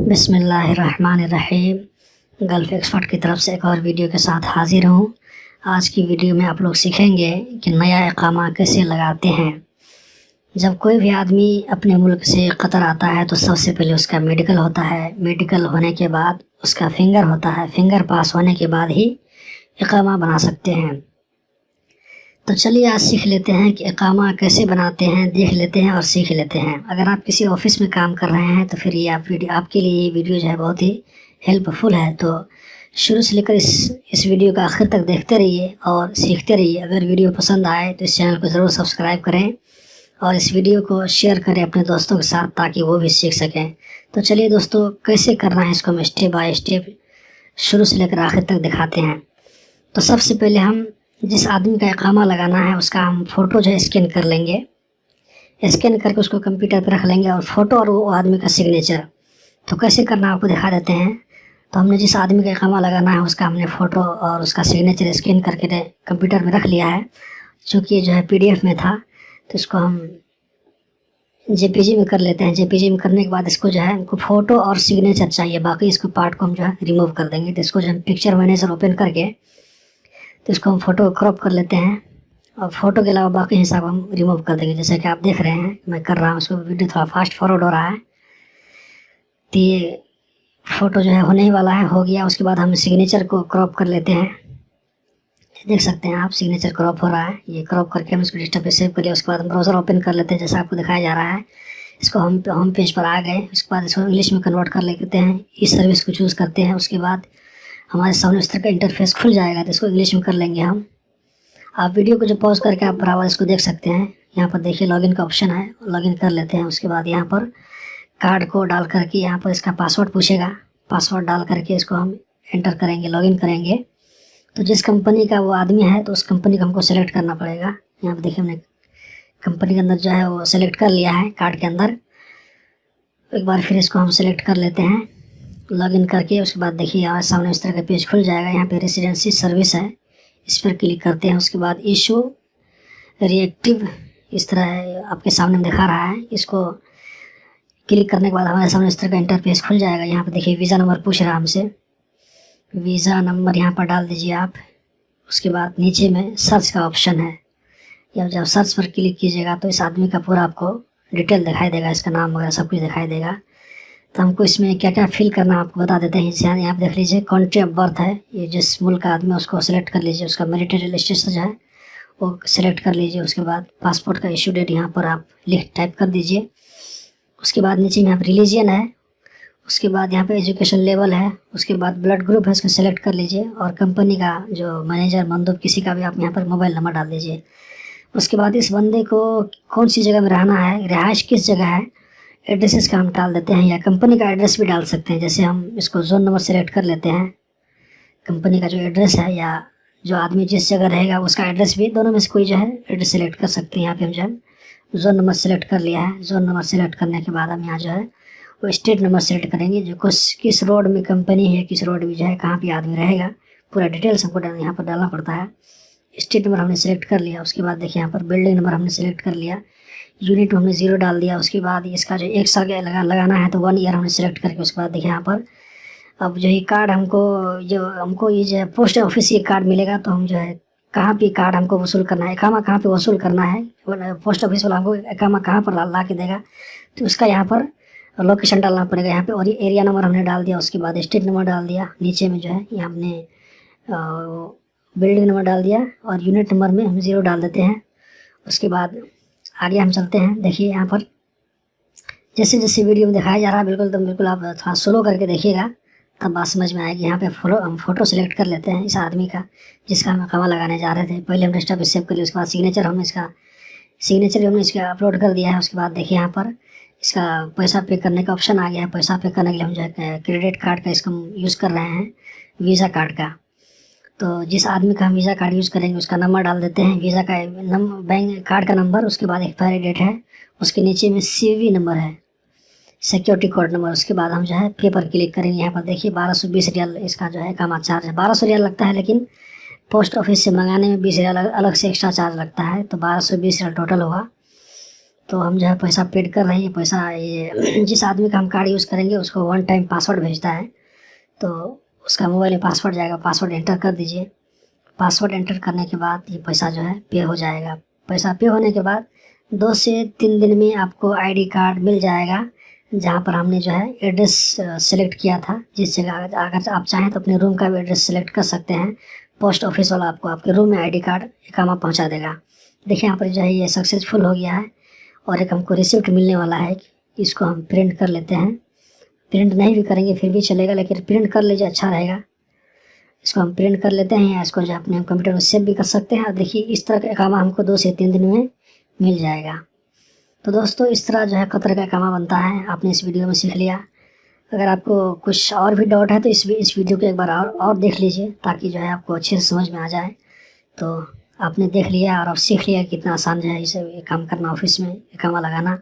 बिस्मिल्लाहिर्रहमानिर्रहीम। Gulf expert की तरफ से एक और वीडियो के साथ हाज़िर हूँ। आज की वीडियो में आप लोग सीखेंगे कि नया इक़ामा कैसे लगाते हैं। जब कोई भी आदमी अपने मुल्क से कतर आता है तो सबसे पहले उसका मेडिकल होता है। मेडिकल होने के बाद उसका फिंगर होता है। फिंगर पास होने के बाद ही इक़ामा बना सकते हैं। तो चलिए आज सीख लेते हैं कि इक़ामा कैसे बनाते हैं, देख लेते हैं और सीख लेते हैं। अगर आप किसी ऑफ़िस में काम कर रहे हैं तो फिर ये आपके लिए ये वीडियो जो है बहुत ही हेल्पफुल है। तो शुरू से लेकर इस वीडियो का आखिर तक देखते रहिए और सीखते रहिए। अगर वीडियो पसंद आए तो इस चैनल को ज़रूर सब्सक्राइब करें और इस वीडियो को शेयर करें अपने दोस्तों के साथ ताकि वो भी सीख सकें। तो चलिए दोस्तों, कैसे करना है इसको हम स्टेप बाय स्टेप शुरू से लेकर आखिर तक दिखाते हैं। तो सबसे पहले हम जिस आदमी का इक़ामा लगाना है उसका हम फ़ोटो जो है स्कैन कर लेंगे। स्कैन करके उसको कंप्यूटर पर रख लेंगे और फ़ोटो और वो आदमी का सिग्नेचर। तो कैसे करना आपको दिखा देते हैं। तो हमने जिस आदमी का इक़ामा लगाना है उसका हमने फ़ोटो और उसका सिग्नेचर स्कैन करके कंप्यूटर में रख लिया है। चूँकि ये जो है PDF में था तो इसको हम JPG में कर लेते हैं। JPG में करने के बाद इसको जो है हमको फ़ोटो और सिग्नेचर चाहिए, बाकी इसको पार्ट को हम जो है रिमूव कर देंगे। तो इसको जो हम पिक्चर मैनेजर ओपन करके तो इसको हम फ़ोटो क्रॉप कर लेते हैं और फ़ोटो के अलावा बाकी हिसाब हम रिमूव कर देंगे। जैसे कि आप देख रहे हैं मैं कर रहा हूँ, उसको वीडियो थोड़ा फास्ट फॉरवर्ड हो रहा है। तो ये फ़ोटो जो है होने ही वाला है, हो गया। उसके बाद हम सिग्नेचर को क्रॉप कर लेते हैं। देख सकते हैं आप, सिग्नेचर क्रॉप हो रहा है। ये क्रॉप करके हम इसको डेस्कटॉप पे सेव कर लिया। उसके बाद हम ब्राउज़र ओपन कर लेते हैं जैसा आपको दिखाया जा रहा है। इसको होम पेज पर आ गए। उसके बाद इसको इंग्लिश में कन्वर्ट कर लेते हैं। इस सर्विस को चूज़ करते हैं। उसके बाद हमारे सामने इस तरह का इंटरफेस खुल जाएगा। तो इसको इंग्लिश में कर लेंगे हम। आप वीडियो को जो पॉज करके आप बराबर इसको देख सकते हैं। यहाँ पर देखिए लॉगिन का ऑप्शन है, लॉगिन कर लेते हैं। उसके बाद यहाँ पर कार्ड को डाल करके यहाँ पर इसका पासवर्ड पूछेगा। पासवर्ड डाल करके इसको हम एंटर करेंगे, लॉगिन करेंगे। तो जिस कंपनी का वो आदमी है तो उस कंपनी को हमको सेलेक्ट करना पड़ेगा। यहाँ पर देखिए हमने कंपनी के अंदर जो है वो सेलेक्ट कर लिया है कार्ड के अंदर। एक बार फिर इसको हम सेलेक्ट कर लेते हैं लॉगिन करके। उसके बाद देखिए हमारे सामने इस तरह का पेज खुल जाएगा। यहाँ पे रेसिडेंसी सर्विस है, इस पर क्लिक करते हैं। उसके बाद इशू रिएक्टिव इस तरह है, आपके सामने दिखा रहा है। इसको क्लिक करने के बाद हमारे सामने इस तरह का इंटरफेस खुल जाएगा। यहाँ पे देखिए वीज़ा नंबर पूछ रहा है हमसे, वीज़ा नंबर यहाँ पर डाल दीजिए आप। उसके बाद नीचे में सर्च का ऑप्शन है, या जब सर्च पर क्लिक कीजिएगा तो इस आदमी का पूरा आपको डिटेल दिखाई देगा, इसका नाम वगैरह सब कुछ दिखाई देगा। तो हमको इसमें क्या क्या फिल करना है आपको बता देते हैं। यहाँ पे देख लीजिए कंट्री ऑफ बर्थ है, ये जिस मुल्क का आदमी है उसको सेलेक्ट कर लीजिए। उसका मैरिटल स्टेटस जो है वो सेलेक्ट कर लीजिए। उसके बाद पासपोर्ट का इशू डेट यहाँ पर आप टाइप कर दीजिए। उसके बाद नीचे में यहाँ पर रिलीजन है। उसके बाद यहाँ पे एजुकेशन लेवल है। उसके बाद ब्लड ग्रुप है, उसको सेलेक्ट कर लीजिए। और कंपनी का जो मैनेजर मंदूब किसी का भी आप यहाँ पर मोबाइल नंबर डाल दीजिए। उसके बाद इस बंदे को कौन सी जगह में रहना है, रिहाइश किस जगह है, एड्रेसेस का हम डाल देते हैं, या कंपनी का एड्रेस भी डाल सकते हैं। जैसे हम इसको जोन नंबर सेलेक्ट कर लेते हैं, कंपनी का जो एड्रेस है या जो आदमी जिस जगह रहेगा उसका एड्रेस भी, दोनों में से कोई जो है एड्रेस सेलेक्ट कर सकते हैं। यहाँ पे हम जो है जोन नंबर सेलेक्ट कर लिया है। जोन नंबर सेलेक्ट करने के बाद हम यहाँ जो है वो स्टेट नंबर सेलेक्ट करेंगे, जो किस रोड में कंपनी है, किस रोड में जो है कहाँ पर आदमी रहेगा, पूरा डिटेल्स हमको यहाँ पर डालना पड़ता है। स्टेट नंबर हमने सेलेक्ट कर लिया। उसके बाद देखिए यहाँ पर बिल्डिंग नंबर हमने सेलेक्ट कर लिया। यूनिट में हमने 0 डाल दिया। उसके बाद इसका जो 1 साल लगाना है तो 1 ईयर हमने सेलेक्ट करके उसके बाद देखिए यहाँ पर अब जो ये कार्ड हमको ये जो है पोस्ट ऑफिस ये कार्ड मिलेगा। तो हम जो है कहाँ पे कार्ड हमको वसूल करना है, इकामा कहाँ पे वसूल करना है, पोस्ट ऑफिस वाला हमको इकामा कहाँ पर ला के देगा, तो उसका यहाँ पर लोकेशन डालना पड़ेगा यहाँ पे। और ये एरिया नंबर हमने डाल दिया। उसके बाद स्टेट नंबर डाल दिया। नीचे में जो है ये हमने बिल्डिंग नंबर डाल दिया और यूनिट नंबर में हम 0 डाल देते हैं। उसके बाद आगे हम चलते हैं। देखिए यहाँ पर जैसे जैसे वीडियो में दिखाया जा रहा है बिल्कुल आप थोड़ा स्लो करके देखिएगा, तब बात समझ में आएगी। यहाँ पे हम फ़ोटो सेलेक्ट कर लेते हैं इस आदमी का जिसका हम इक़ामा लगाने जा रहे थे। पहले हम डेस्कटॉप पे सेव कर लिया। उसके बाद सिग्नेचर हमने इसका अपलोड कर दिया है। उसके बाद देखिए यहाँ पर इसका पैसा पे करने का ऑप्शन आ गया है। पैसा पे करने के लिए हम जो है क्रेडिट कार्ड का इसका यूज़ कर रहे हैं, वीज़ा कार्ड का। तो जिस आदमी का हम वीज़ा कार्ड यूज़ करेंगे उसका नंबर डाल देते हैं, वीज़ा का बैंक कार्ड का नंबर। उसके बाद एक्सपायरी डेट है, उसके नीचे में CVV नंबर है, सिक्योरिटी कोड नंबर। उसके बाद हम जो है पे पर क्लिक करेंगे। यहाँ पर देखिए 1220 रियाल इसका जो है इक़ामा चार्ज है। 1200 रियाल लगता है, लेकिन पोस्ट ऑफिस से मंगाने में 20 रियाल अलग से एक्स्ट्रा चार्ज लगता है। तो 1220 रियाल टोटल होगा। तो हम जो है पैसा पेड कर रहे हैं। पैसा ये जिस आदमी का हम कार्ड यूज़ करेंगे उसको 1 टाइम पासवर्ड भेजता है, तो उसका मोबाइल में पासवर्ड जाएगा, पासवर्ड एंटर कर दीजिए। पासवर्ड एंटर करने के बाद ये पैसा जो है पे हो जाएगा। पैसा पे होने के बाद 2 से 3 दिन में आपको आईडी कार्ड मिल जाएगा, जहाँ पर हमने जो है एड्रेस सेलेक्ट किया था। जिस जगह अगर आप चाहें तो अपने रूम का भी एड्रेस सेलेक्ट कर सकते हैं। पोस्ट ऑफिस वाला आपको आपके रूम में आईडी कार्ड इकामा पहुँचा देगा। देखिए यहाँ पर जो है ये सक्सेसफुल हो गया है और एक हमको रिसिप्ट मिलने वाला है। इसको हम प्रिंट कर लेते हैं। प्रिंट नहीं भी करेंगे फिर भी चलेगा, लेकिन प्रिंट कर लीजिए, अच्छा रहेगा। इसको हम प्रिंट कर लेते हैं या इसको जो अपने कंप्यूटर में सेव भी कर सकते हैं। और देखिए इस तरह का इकामा हमको 2 से 3 दिन में मिल जाएगा। तो दोस्तों इस तरह जो है कतर का इकामा बनता है, आपने इस वीडियो में सीख लिया। अगर आपको कुछ और भी डाउट है तो इस वीडियो को एक बार और देख लीजिए, ताकि जो है आपको अच्छे से समझ में आ जाए। तो आपने देख लिया और आप सीख लिया कितना आसान जो है इसे काम करना, ऑफिस में इकामा लगाना।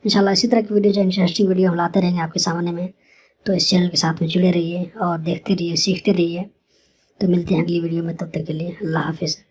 इंशाल्लाह इसी तरह की वीडियो जो इंटरेस्टिंग वीडियो हम लाते रहेंगे आपके सामने में। तो इस चैनल के साथ में जुड़े रहिए और देखते रहिए, सीखते रहिए। तो मिलते हैं अगली वीडियो में, तब तक के लिए अल्लाह हाफिज़।